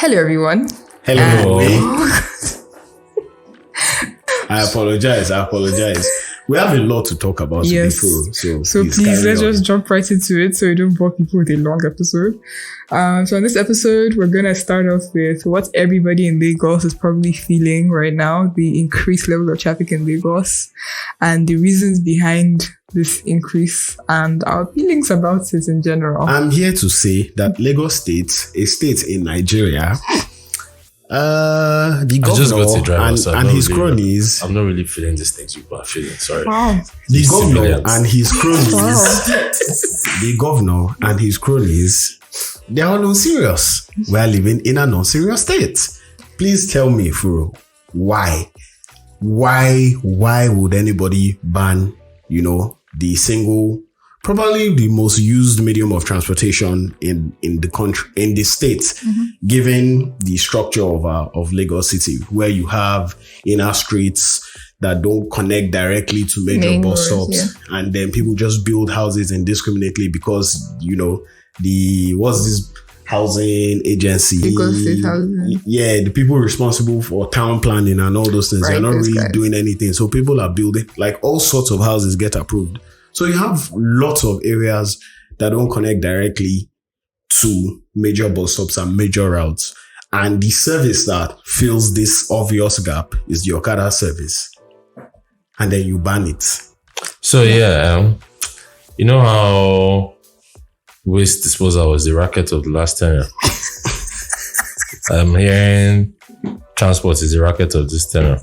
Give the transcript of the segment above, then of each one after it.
Hello, everyone. Hello. I apologize. We have a lot to talk about today, Furo. So please let's just jump right into it so we don't bore people with a long episode. So on this episode, we're going to start off with what everybody in Lagos is probably feeling right now, the increased level of traffic in Lagos, and the reasons behind this increase and our feelings about it in general. I'm here to say that Lagos State, a state in Nigeria, the governor and his cronies. I'm not really feeling these things people are feeling. Sorry. Wow. The governor and his cronies. The governor and his cronies. They are all non-serious. We are living in a non-serious state. Please tell me, Furo, why? Why would anybody ban, the single, probably the most used medium of transportation in the country, in the state, given the structure of Lagos City, where you have inner streets that don't connect directly to major bus stops, and then people just build houses indiscriminately because, what's this housing agency? Lagos State Housing. Yeah, the people responsible for town planning and all those things, they're not really doing anything. So people are building, like all sorts of houses get approved. So you have lots of areas that don't connect directly to major bus stops and major routes. And the service that fills this obvious gap is the Okada service. And then you ban it. So you know how waste disposal was the racket of the last 10 years? I'm hearing transport is the racket of this 10 years.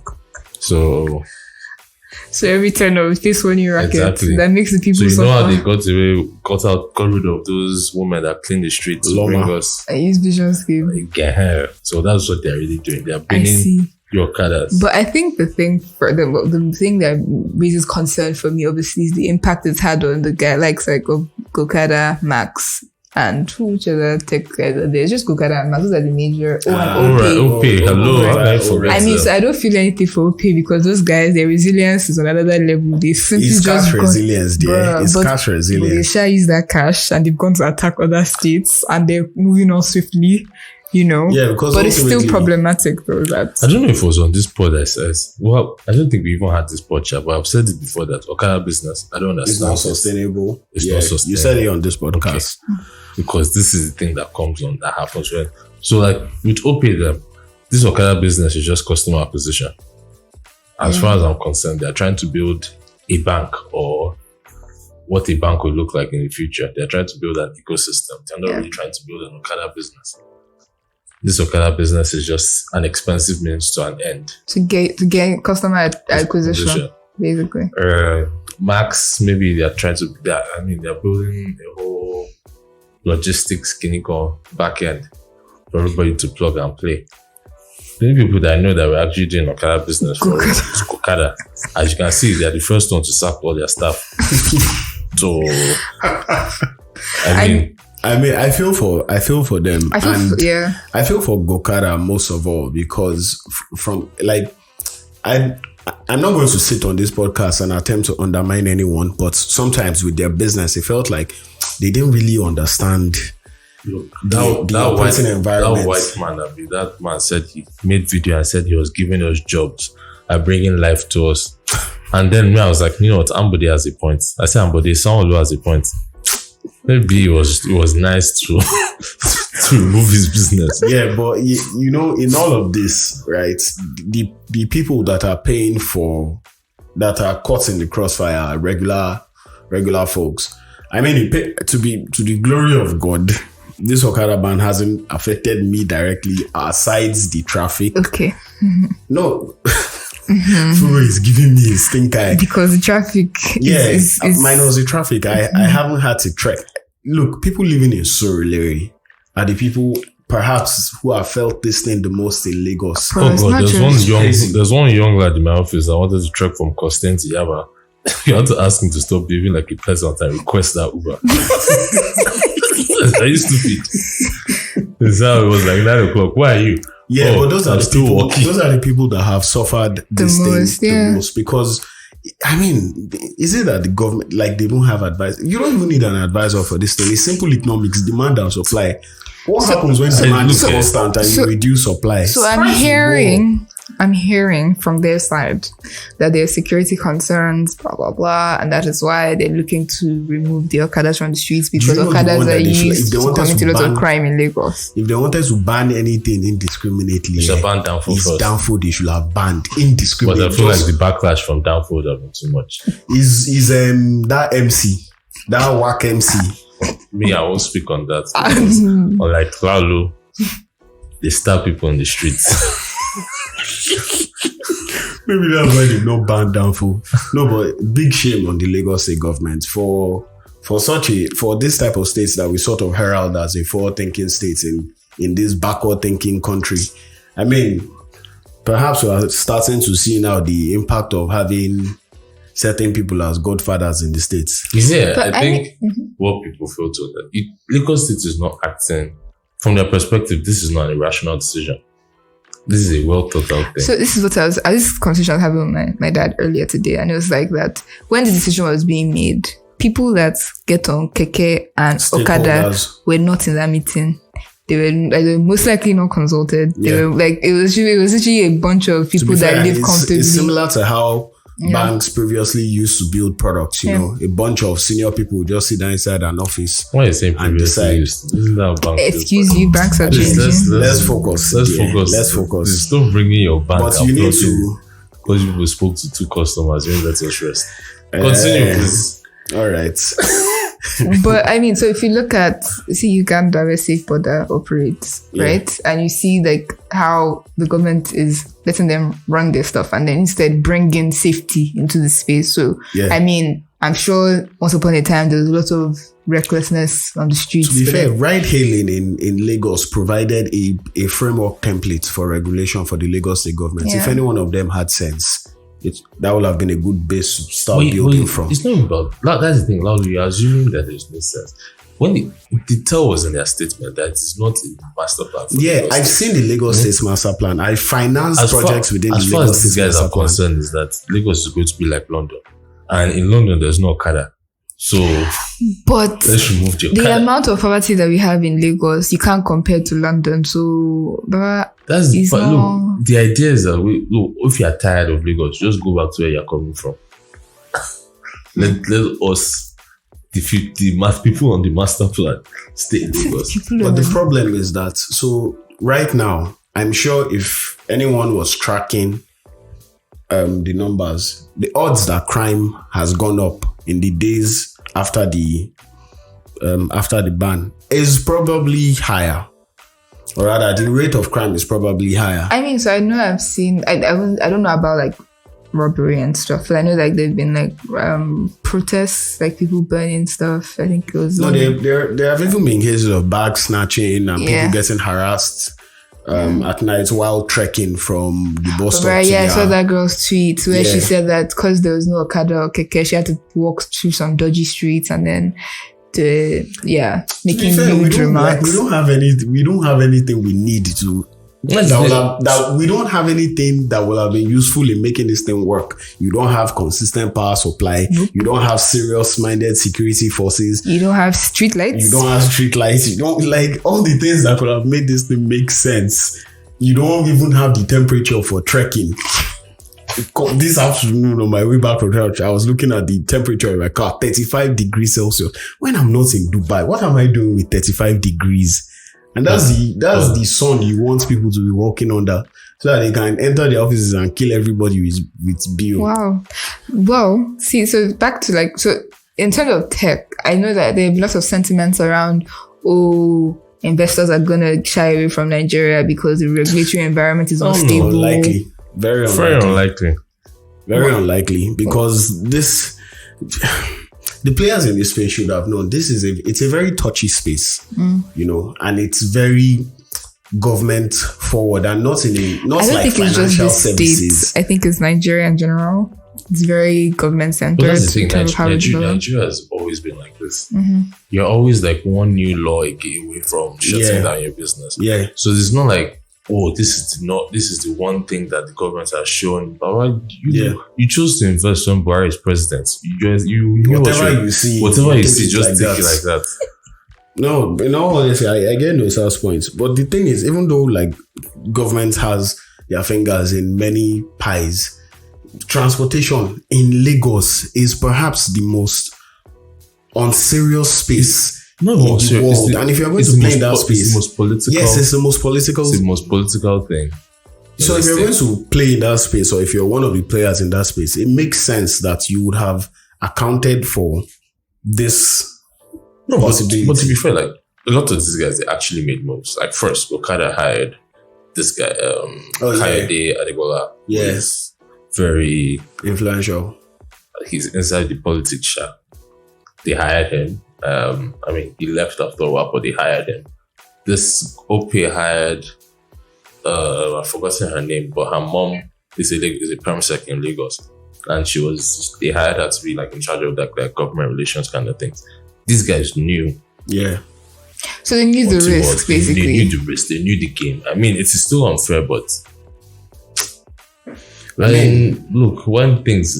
So every turn of face one new racket, exactly. That makes the people so you suffer. know how they got rid of those women that clean the streets to bring us. I use vision scheme. So that's what they're really doing. They're bringing your Okadas. But I think the thing that raises concern for me, obviously, is the impact it's had on the guy like Gokada, Max, and which other tech guys are there? It's just Gokada and Max. Those are the major. OP. Hello. I mean, so I don't feel anything for OP because those guys, their resilience is on another level. They simply it's just cash resilience, dear. It's cash resilience. They shall use that cash and they've gone to attack other states and they're moving on swiftly. Yeah, because but it's still problematic though. That I don't know if it was on this pod that says, well, I don't think we even had this pod chat, but I've said it before that Okada business, I don't understand. It's not sustainable. It's not sustainable. You said it on this podcast. Okay. Because this is the thing that comes on, that happens when. So like with OP, this Okada business is just customer acquisition. As far as I'm concerned, they're trying to build a bank or what a bank will look like in the future. They're trying to build an ecosystem. They're not really trying to build an Okada business. This Okada business is just an expensive means to an end. To get customer acquisition, basically. Max, maybe they're building a whole logistics clinical back end for everybody to plug and play. The only people that I know that were actually doing Okada business for Gokada. As you can see, they're the first one to sack all their staff. So, I feel for them. I feel for Gokada most of all because I'm not going to sit on this podcast and attempt to undermine anyone, but sometimes with their business, it felt like they didn't really understand the operating environment. That man said he made video and said he was giving us jobs and bringing life to us. And then I was like, what? Ambode has a point. I said, Ambode, someone who has a point. Maybe it was nice to remove his business. Yeah, but in all of this, right, the people that are paying that are caught in the crossfire are regular folks. I mean, to the glory of God, this Okada ban hasn't affected me directly aside the traffic. Okay. No. Furo is giving me a stink eye. Because the traffic is minus the traffic. I haven't had to trek. Look, people living in Surulere are the people perhaps who have felt this thing the most in Lagos. Oh God, there's one young lad in my office that wanted to trek from Costain to Yaba. You had to ask him to stop behaving like a peasant and request that Uber. Are you stupid? It was like 9 o'clock. Why are you? Yeah, but those are the people that have suffered this thing the most because I mean, is it that the government, like, they don't have advice? You don't even need an advisor for this thing. It's simple economics, demand and supply. What happens when demand is constant and you reduce supply? So I'm hearing from their side that there are security concerns, blah blah blah, and that is why they're looking to remove the Okadas from the streets because Okadas are used to commit a lot of crime in Lagos. If they wanted to ban anything indiscriminately, they should ban downfall first. Downfall they should have banned indiscriminately. But I feel like the backlash from downfall would have been too much. Is that MC, that whack MC? Me, I won't speak on that. Unlike Laolu, they stab people in the streets. Maybe that's why they not ban downfall. No, but big shame on the Lagos State government for this type of states that we sort of herald as a forward-thinking states in this backward-thinking country. I mean, perhaps we are starting to see now the impact of having certain people as godfathers in the states. Yeah, I think what people feel to that Lagos State is not acting from their perspective. This is not a rational decision. This is a well thought out thing. So this is what this conversation I was having with my dad earlier today, and it was like that when the decision was being made, people that get on Keke and Okada were not in that meeting. They were most likely not consulted. They were like it was actually a bunch of people that live comfortably. It's similar to how banks previously used to build products, you know, a bunch of senior people would just sit down inside an office. Why are you saying previously used? Isn't that bank? Excuse you, banks are changing. Let's focus. Let's focus. Stop bringing your bank. But you need to. Because people spoke to 2 customers, you let us rest. Continue, please. All right. But I mean, so if you look at Uganda where Safe Border operates, right? And you see like how the government is letting them run their stuff and then instead bringing safety into the space. So I mean, I'm sure once upon a time there was a lot of recklessness on the streets. To be fair, ride hailing in Lagos provided a framework template for regulation for the Lagos state government. If any one of them had sense, that would have been a good base to start building from. It's not about that's the thing. Laolu, you're assuming that there's no sense. When the tell was in their statement that it's not in the master plan. I've seen the Lagos State master plan. I finance projects within the Lagos State master plan. As far as these guys are concerned, is that Lagos is going to be like London, and in London there's no Okada. So, but let's remove the amount of poverty that we have in Lagos, you can't compare to London. So, look, the idea is that if you are tired of Lagos, just go back to where you're coming from. Let us defeat the people on the master plan. Stay in Lagos. But the problem is that right now, I'm sure if anyone was tracking the numbers, the odds that crime has gone up in the days after the ban is probably higher, or rather, the rate of crime is probably higher. I mean, so I know I've seen. I don't know about like robbery and stuff, but I know like there've been like protests, like people burning stuff. I think it was there have even been cases of bag snatching and people getting harassed at night while trekking from the bus stop. Right, I saw that girl's tweet where she said that because there was no Okada or Keke, she had to walk through some dodgy streets and then making huge remarks. We don't have anything we need to. We don't have anything that will have been useful in making this thing work. You don't have consistent power supply. Nope. You don't have serious-minded security forces. You don't have street lights. You don't like all the things that could have made this thing make sense. You don't even have the temperature for trekking. This afternoon on my way back from church, I was looking at the temperature in my car, 35 degrees Celsius. When I'm not in Dubai, what am I doing with 35 degrees? And that's the sun you want people to be walking under so that they can enter the offices and kill everybody with bill. Wow. Well, see, so back to in terms of tech, I know that there are lots of sentiments around, investors are going to shy away from Nigeria because the regulatory environment is unstable. Unlikely. Very unlikely. Very unlikely because the players in this space should have known it's a very touchy space, you know, and it's very government forward and not like financial services. I think it's Nigeria in general. It's very government centered. That's the thing. Nigeria has always been like this. Mm-hmm. You're always like one new law away from shutting down your business. Yeah. So it's not like, this is the one thing that the government has shown. But you chose to invest when Buhari is president. Whatever you see, just take it like that. No, in all honesty, I get Nosa's points. But the thing is, even though like government has their fingers in many pies, transportation in Lagos is perhaps the most unserious space in the world. And if you're going to play in that space, it's the most political. Yes, it's the most political. It's the most political thing. So if you're going to play in that space, or if you're one of the players in that space, it makes sense that you would have accounted for this. No, but to be fair, like a lot of these guys, they actually made moves. Like first, Okada hired this guy, Kayode Adegola. Yes, very influential. He's inside the politics shop. They hired him. I mean, he left after a while, but they hired him. This OP hired. I've forgotten her name, but her mom is a prime sec in Lagos, and they hired her to be like in charge of like government relations kind of things. These guys knew. Yeah. So they knew the risks, basically. They knew the risk. They knew the game. I mean, it is still unfair, but I mean, look, this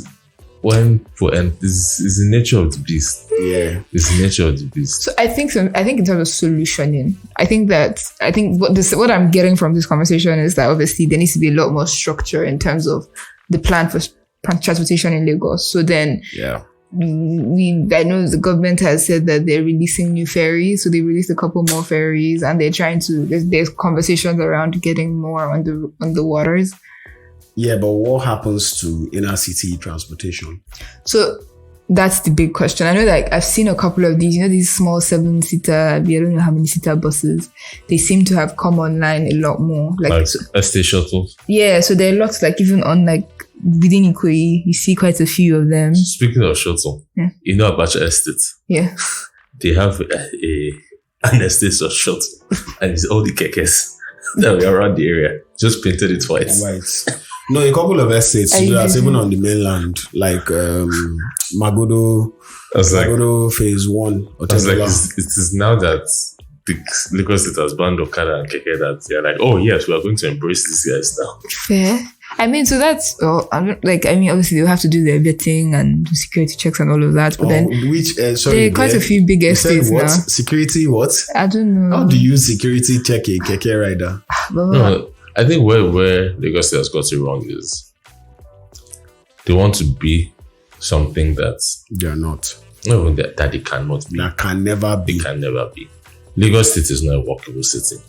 is the nature of the beast. Yeah, it's the nature of the beast. So I think in terms of solutioning, I think what I'm getting from this conversation is that obviously there needs to be a lot more structure in terms of the plan for transportation in Lagos. So then, yeah. I know the government has said that they're releasing new ferries, so they released a couple more ferries, and they're trying to. There's conversations around getting more on the waters. Yeah, but what happens to inner city transportation? So that's the big question. I know, like I've seen a couple of these, these small 7-seater, I don't know how many seater buses. They seem to have come online a lot more, like estate shuttles. Yeah, so there are lots, like even on like within Ikoyi, you see quite a few of them. Speaking of shuttle, you know about your estate? Yeah. They have an estate of shuttle, and it's all the kekes that were around the area. Just painted it white. No, a couple of estates that's even on the mainland, like Magodo Phase 1. I was like, it is now that the Lagos State has banned Okada and Keke that they're like, oh yes, we are going to embrace these guys now. Fair. I mean, so that's obviously they'll have to do their vetting and do security checks and all of that. But then there are quite a few big estates now. Security what? I don't know. How do you security check a Keke rider? No, I think where Lagos State has got it wrong is they want to be something that they're not. Not even that they cannot be. That can never be. It can never be. Lagos State is not a walkable city.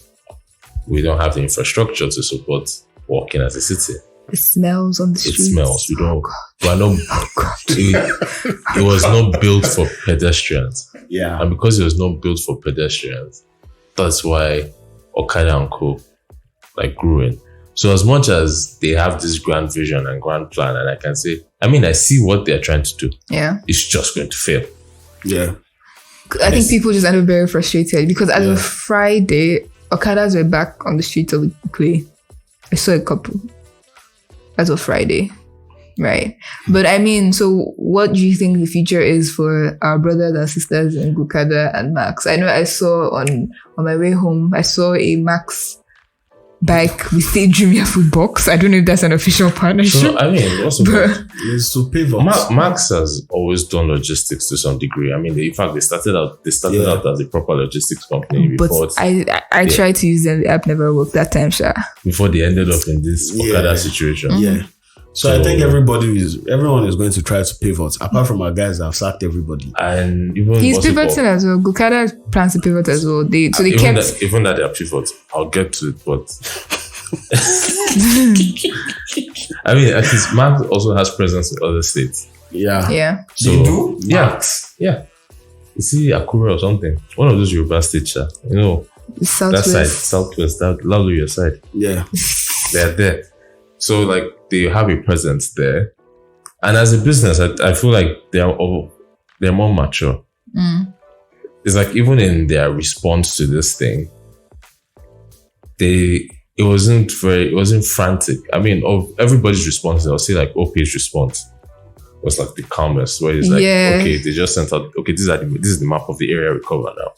We don't have the infrastructure to support walking as a city. It smells on the street. It smells. We don't. It was not built for pedestrians. Yeah. And because it was not built for pedestrians, that's why Okada and Co. grew in. So as much as they have this grand vision and grand plan, and I see what they're trying to do. Yeah. It's just going to fail. Yeah. I think people just end up very frustrated because as of Friday, Okadas were back on the streets of Ikoyi. I saw a couple as of Friday, right? But I mean, so what do you think the future is for our brothers and sisters in Gokada and Max? I know I saw on my way home, I saw a Max bike with State Jumia food box. I don't know if that's an official partnership. So, I mean, also is to pivot. Max has always done logistics to some degree. I mean, in fact, they started out as a proper logistics company before. But I tried to use them. The app never worked that time, Sha. Before they ended up in this Okada situation. Mm-hmm. Yeah. So I think everyone is going to try to pivot. Apart from our guys that have sacked everybody. And even he's pivoting as well. Gokada plans to pivot as well. Even that they are pivot, I'll get to it, but I mean, at least Max also has presence in other states. Yeah. Yeah. So, they do? Max. Yeah. You see Akure or something. One of those Yoruba states, Southwest. That side, Southwest, that Laolu your side. Yeah. They're there. So they have a presence there. And as a business, I feel like they're more mature. Mm. It's like even in their response to this thing, it wasn't frantic. I mean, of everybody's response, I'll say like OP's response was like the calmest, where it's like, okay, they just sent out, okay, this is the map of the area we cover now.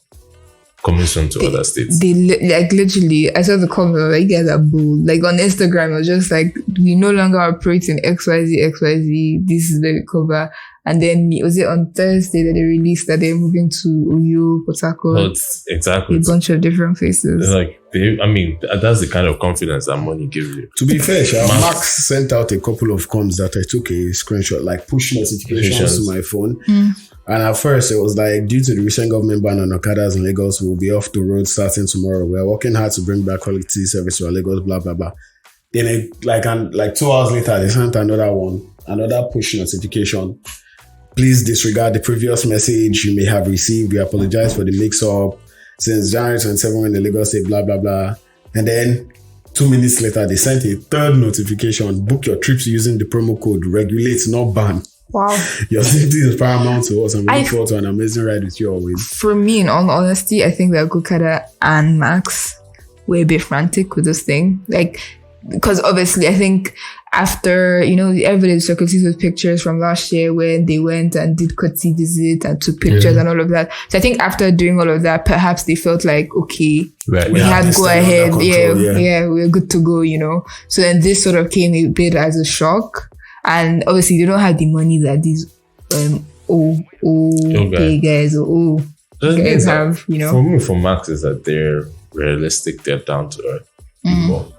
coming soon to other states. They like literally, I saw the comment like, you guys are bold. Like on Instagram, it was just like, we no longer operate in XYZ. This is the cover. And then was it on Thursday that they released that they're moving to Uyo, Port Harcourt? Exactly. A bunch of different places. Like that's the kind of confidence that money gives you. To be fair, Max sent out a couple of comms that I took a screenshot, like push notifications to my phone. And at first it was like, due to the recent government ban on Okadas in Lagos, we'll be off the road starting tomorrow. We're working hard to bring back quality service to our Lagos, blah, blah, blah. Then like 2 hours later, they sent another push notification. Please disregard the previous message you may have received. We apologize for the mix-up. Since January 27 when the Lagos say blah, blah, blah. And then 2 minutes later, they sent a third notification. Book your trips using the promo code regulate, not ban. Wow. Your safety is paramount to us, and we look forward to an amazing ride with you always. For me, in all honesty, I think that Gokada and Max were a bit frantic with this thing. Like, because obviously, I think after, everybody circulated with pictures from last year when they went and did courtesy visit and took pictures and all of that. So I think after doing all of that, perhaps they felt like, okay, we have go ahead. Yeah, we're good to go, So then this sort of came a bit as a shock. And obviously, they don't have the money that these pay guys or guys have, For me, for Max, is that they're realistic, they're down to earth people.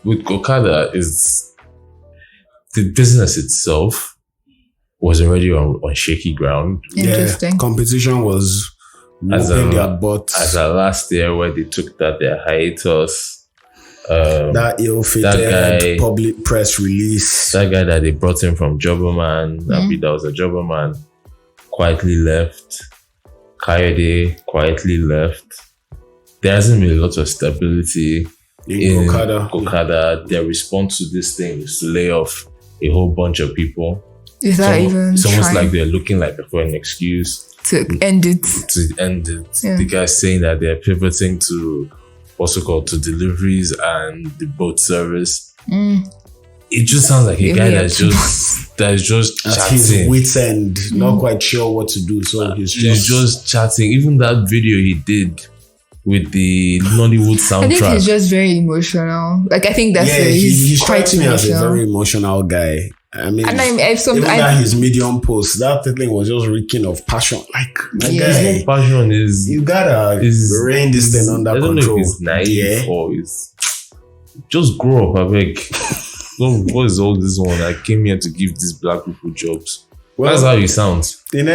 With Gokada, is the business itself was already on shaky ground. Interesting. Yeah, competition was whooping their butts. As a last year where they took their hiatus. That ill-fated public press release. That guy that they brought in from Jobberman, that was a Jobberman, quietly left. Kayode quietly left. There hasn't been a lot of stability in Gokada. Their response to this thing is to lay off a whole bunch of people. Is that it's almost like they're looking like for an excuse to end it. Yeah. The guy's saying that they're pivoting to to deliveries and the boat service. It just sounds like a guy that's just at chatting. His wits end, not quite sure what to do. So he's just chatting. Even that video he did with the Nollywood soundtrack. I think he's just very emotional. Like, I think that's he's quite emotional. As a very emotional guy. I mean, and that his Medium post, that thing was just reeking of passion. Like, guy, passion is you gotta rein this thing under control. I don't know if it's naive or it's just grow up. I beg. What is all this one? I came here to give these black people jobs. Well, that's how he sounds. In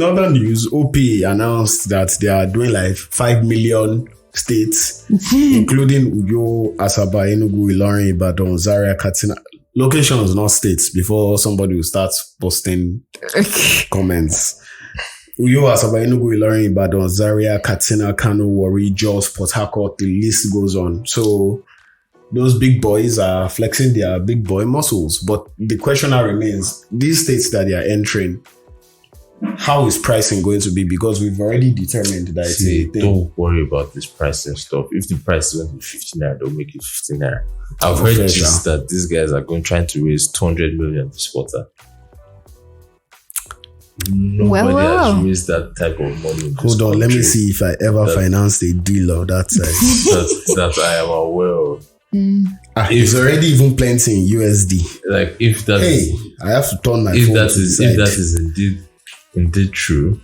other news, OP announced that they are doing like 5 million states, including Uyo, Asaba, Enugu, Ilorin, Ibadan, Zaria, Katsina. Locations, not states, before somebody will start posting comments. Uyo, Asaba, Enugu, Ilorin, Ibadan, Zaria, Katsina, Kano, Warri, Jos, Port Harcourt, the list goes on. So those big boys are flexing their big boy muscles. But the question now remains, these states that they are entering, how is pricing going to be? Because we've already determined that it's a thing. Don't worry about this pricing stuff. If the price is going to be 50 naira, they'll make it 50 naira. I've heard just that these guys are trying to raise 200 million this quarter. Nobody has raised that type of money. Hold on, let me see if I ever financed a deal of that size. that I am aware of. It's already even plenty in USD. Like, if that I have to turn my phone to the side. If that is indeed true,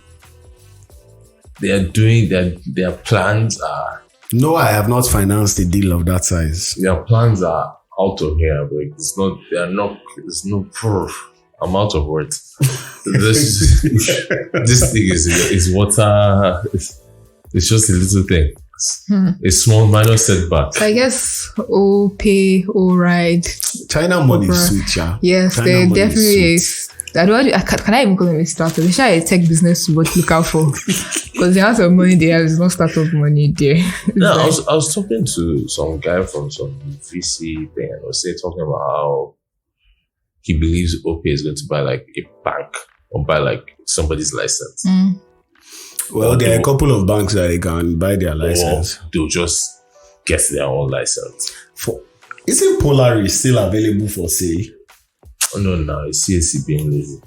they are doing their plans are. No, I have not financed a deal of that size. Their plans are out of here, but it's not. They are not. There's no proof. I'm out of words. This thing is water. It's just a little thing. A small minor setback. So I guess Oride. China money is sweet, yeah. Yes, there definitely is. Can I even call them a startup? They should have a tech business to look out for. Because the amount of money they have is not startup money there. No, I was talking to some guy from some VC thing, and I was talking about how he believes OP is going to buy like a bank or buy like somebody's license. Well, there are a couple of banks that they can buy their license. They'll just get their own license. Isn't Polaris still available for sale? Oh, no, it's CSC being lazy.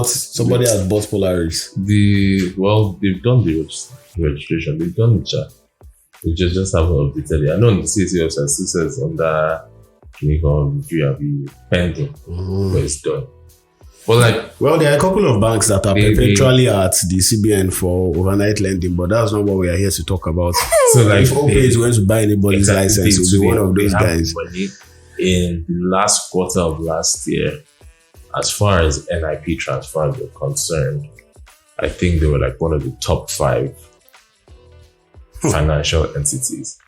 Somebody has bought Polaris. They've done the registration. They've done the chat. We just haven't updated it. I know on the CAC website still says under review pending, but it's done. But there are a couple of banks that are perpetually at the CBN for overnight lending, but that's not what we are here to talk about. So if OPay is going to buy anybody's license, it will be one of those guys. Money in the last quarter of last year, as far as NIP transfers were concerned, I think they were like one of the top 5 financial entities.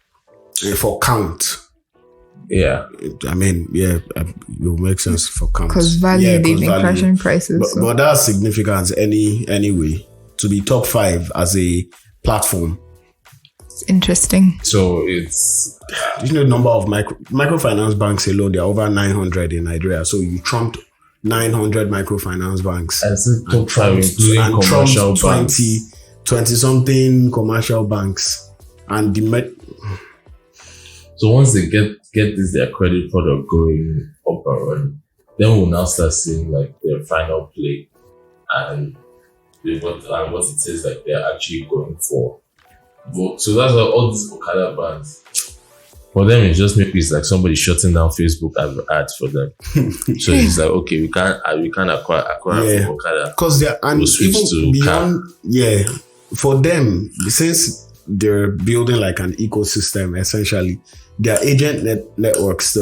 For count. Yeah. It will make sense for count. Because they've been crashing prices. But that's significant anyway, to be top 5 as a platform. It's interesting. So it's... the number of microfinance banks alone, there are over 900 in Nigeria. So you trumped 900 microfinance banks. And top 5 including commercial banks. 20-something commercial banks. And so once they get their credit product going up and running, then we'll now start seeing like their final play and what it is like they're actually going for. So that's why all these Okada bans, for them, it just maybe it's like somebody shutting down Facebook ads for them. So it's like, okay, we can't acquire from Okada. Because they're we'll switch to beyond, for them, since they're building like an ecosystem essentially, their agent network is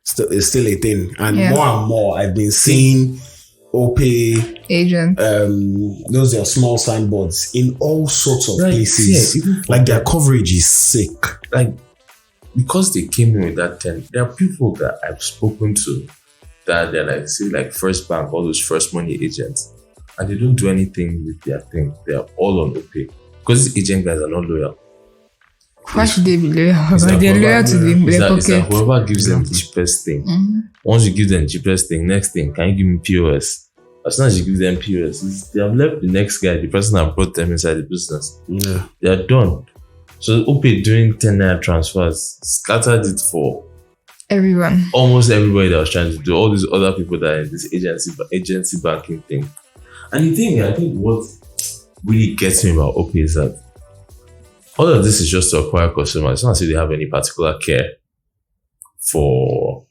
still a thing, and more I've been seeing OPay agent those are small signboards in all sorts of places. Like their coverage is sick. Like because they came in with that 10, there are people that I've spoken to that they're like, say like First Bank, all those first money agents, and they don't do anything with their thing. They're all on OPay because these agent guys are not loyal. Why should they be loyal? They're loyal to their pocket. Whoever gives them the cheapest thing. Mm-hmm. Once you give them the cheapest thing, next thing, can you give me POS? As soon as you give them POS, they have left the next guy, the person that brought them inside the business. Yeah. They are done. So OPay doing 10 naira transfers scattered it for everyone. Almost everybody that was trying to do, all these other people that are in this agency banking thing. And the thing, I think what really gets me about OPay is that all of this is just to acquire customers. It's not as if they have any particular care for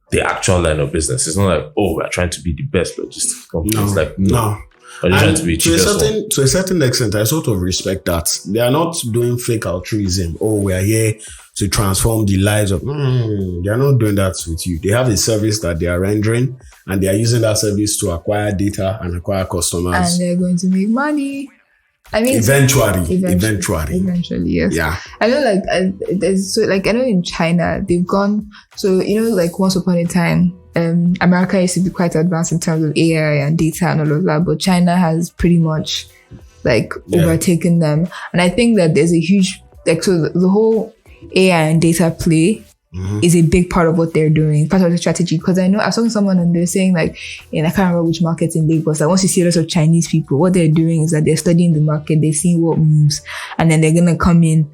the actual line of business. It's not like, oh, we're trying to be the best logistics company. It's like, no. Or trying to be cheapest. To a certain extent, I sort of respect that. They are not doing fake altruism. Oh, we are here to transform the lives of... they are not doing that with you. They have a service that they are rendering, and they are using that service to acquire data and acquire customers. And they're going to make money. I mean, eventually, yes. Yeah. I know, I know in China they've gone. So like once upon a time, America used to be quite advanced in terms of AI and data and all of that, but China has pretty much overtaken them. And I think that there's a huge so the whole AI and data play. Mm-hmm. is a big part of what they're doing, part of the strategy. Because I know I was talking to someone and they're saying I can't remember which market in Lagos, like once you see a lot of Chinese people, what they're doing is that they're studying the market, they're seeing what moves, and then they're gonna come in,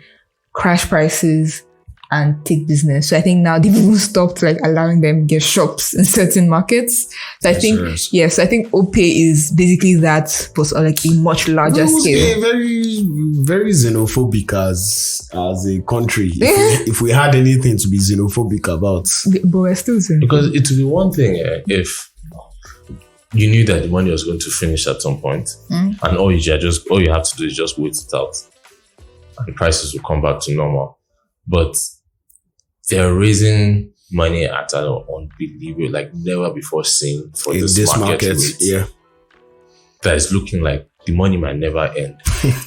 crash prices, and take business. So I think now they've even stopped allowing them get shops in certain markets. So I think I think OPay is basically that, but on a much larger scale. Very, very xenophobic as a country. If we had anything to be xenophobic about, but we're still xenophobic. Because it would be one thing if you knew that the money was going to finish at some point, and all you have to do is just wait it out, and the prices will come back to normal. But they're raising money at an unbelievable, never before seen for this market. Yeah, that is looking like the money might never end,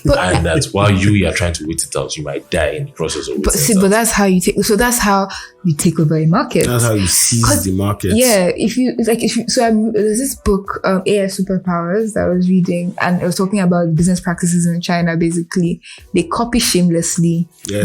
and that's while you are trying to wait it out, you might die in the process of waiting. But that's how you take. So that's how you take over a market. That's how you seize the market. Yeah, there's this book, AI Superpowers, that I was reading, and it was talking about business practices in China. Basically, they copy shamelessly. Yeah.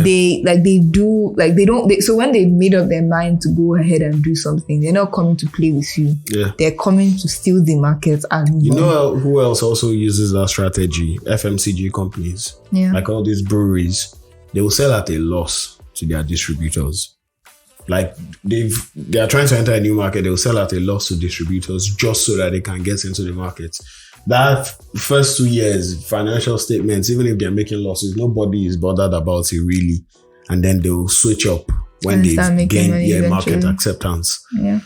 So when they made up their mind to go ahead and do something, they're not coming to play with you. Yeah, they're coming to steal the market. And you know who else also uses that strategy? FMCG companies. Yeah, like all these breweries, they will sell at a loss to their distributors. Like they are trying to enter a new market. They'll sell out a lot to distributors just so that they can get into the market. That first 2 years, financial statements, even if they're making losses, nobody is bothered about it really. And then they'll switch up when they gain market acceptance. Yeah.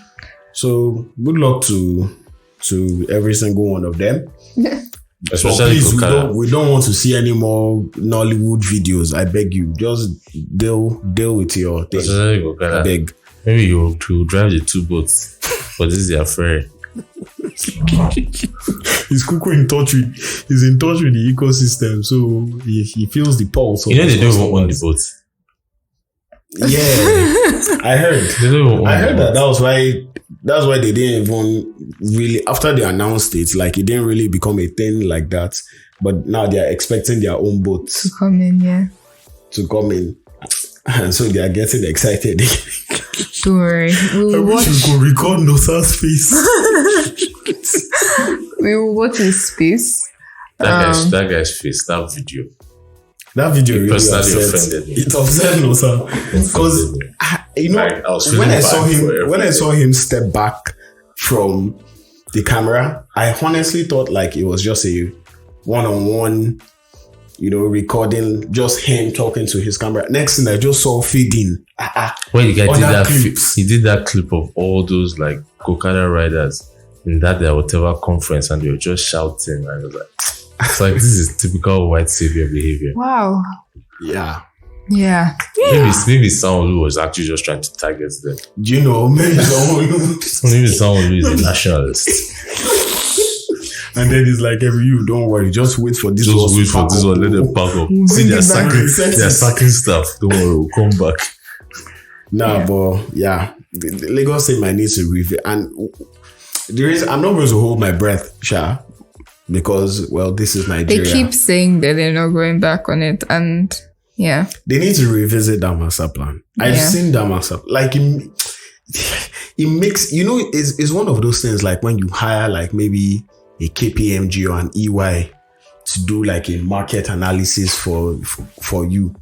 So good luck to every single one of them. Especially please, we don't want to see any more Nollywood videos. I beg you, just deal with your thing. I beg. Maybe you drive the 2 boats, but this is their ferry. He's in touch with the ecosystem, so he feels the pulse. You know they don't even own the boat. Yeah, I heard. That's why they didn't even really, after they announced it, like it didn't really become a thing like that. But now they are expecting their own boats to come in, and so they are getting excited. Don't worry, I wish you could record Nosa's face. We will watch his face. That guy's face, that video. That video really offended me. It upset Nosa because when I saw him step back from the camera, I honestly thought like it was just a one-on-one, recording, just him talking to his camera. Next thing I just saw feeding. When the guy did that, he did that clip of all those like Gokada riders in that their whatever conference, and they were just shouting, and I was like, it's like this is typical white savior behavior. Wow. Yeah. Maybe someone who was actually just trying to target them. Maybe someone who is a nationalist. And then it's like, you don't worry, just wait for this one. Just wait for this one, let them pack up. See, they're sacking stuff. Don't worry, we'll come back. But yeah, the Lagos State might need to review. And I'm not going to hold my breath, Sha. Because, this is Nigeria. They keep saying that they're not going back on it, and yeah. They need to revisit that master plan. I've seen that master plan. Like, it makes, it's one of those things like when you hire like maybe a KPMG or an EY to do like a market analysis for you.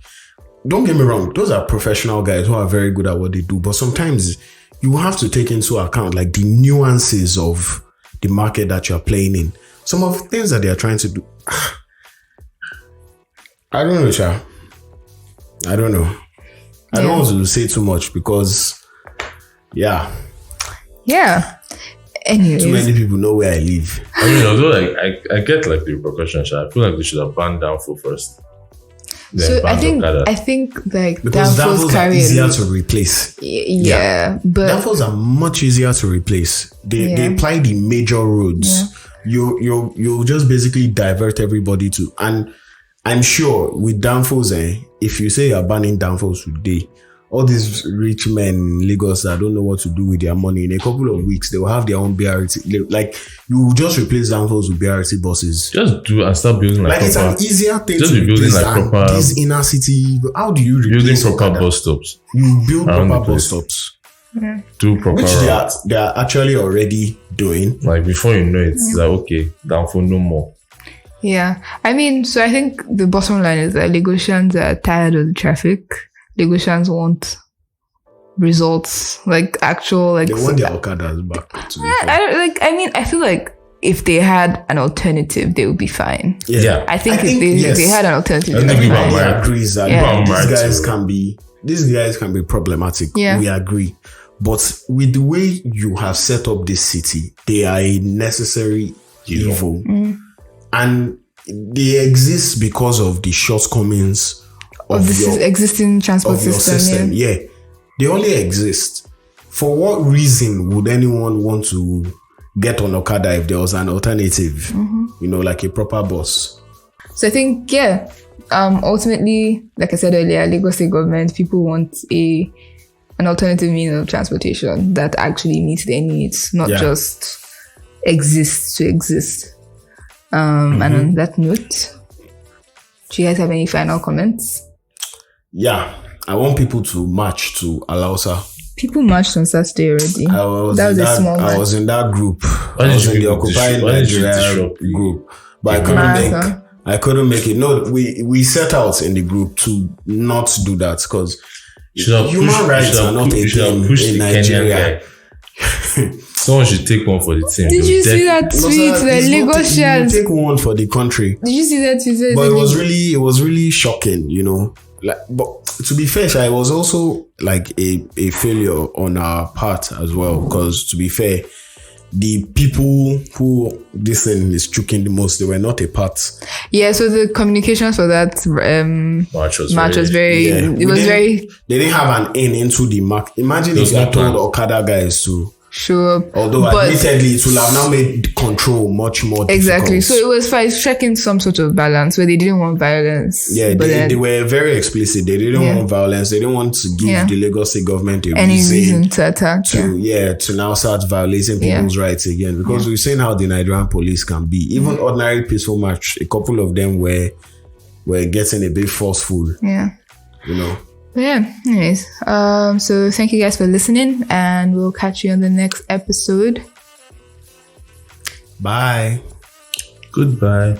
Don't get me wrong, those are professional guys who are very good at what they do, but sometimes you have to take into account like the nuances of the market that you're playing in. Some of the things that they are trying to do. I don't know, Sha. I don't know. I don't want to say too much because, Yeah. Anyways. Too many people know where I live. I mean, although I get like the repercussions, I feel like they should have banned Danfo first. So I think like because Danfos are easier to replace. But Danfos are much easier to replace. They apply the major roads. You'll just basically divert everybody to, and I'm sure with Danfos, if you say you're banning Danfos today, all these rich men in Lagos that don't know what to do with their money, in a couple of weeks they will have their own BRT. Like you will just replace Danfos with BRT buses. Just do and start building like it's an easier thing to replace than this inner city. How do you replace building proper bus stops? You build proper bus stops. Yeah. Do proper, which they are actually already doing. Like before you know it, it's like okay, Danfo no more. Yeah, I mean, so I think the bottom line is that Lagosians are tired of the traffic. Lagosians want results, like actual, like they want their Okadas back. I feel like if they had an alternative, they would be fine. Yeah. I think if they had an alternative, I think everybody agrees that these guys can be problematic. Yeah. We agree. But with the way you have set up this city, they are a necessary evil. Mm. And they exist because of the shortcomings of the existing transport system. Yeah. They only exist. For what reason would anyone want to get on Okada if there was an alternative? Mm-hmm. Like a proper bus. So I think, ultimately, like I said earlier, Lagos State government, people want an alternative means of transportation that actually meets their needs, not just exists to exist. And on that note, do you guys have any final comments? Yeah, I want people to march to Alausa. People marched on Saturday already. I was in that group. I was in the Occupying Nigeria group, but I couldn't make it. No, we set out in the group to not do that because Human rights are not a thing in Nigeria. Someone should take one for the team. Did you see that tweet? The Lagosians. Take one for the country. Did you see that tweet? But it was really shocking, you know. Like, but to be fair, it was also like a failure on our part as well. Because to be fair, the people who this thing is choking the most, they were not a part. Yeah, so the communications for that March was very. Yeah. They didn't have an in into the mark. Imagine if you had told Okada guys to show up. Although admittedly, it will have now made control much more exactly. difficult. So it was fine, striking some sort of balance where they didn't want violence. Yeah, they were very explicit. They didn't want violence. They didn't want to give the Lagos State government any reason to attack. To now start violating people's rights again. Because we've seen how the Nigerian police can be. Even ordinary peaceful march, a couple of them were getting a bit forceful. Yeah. You know. Yeah, anyways, so thank you guys for listening, and we'll catch you on the next episode. Bye. Goodbye.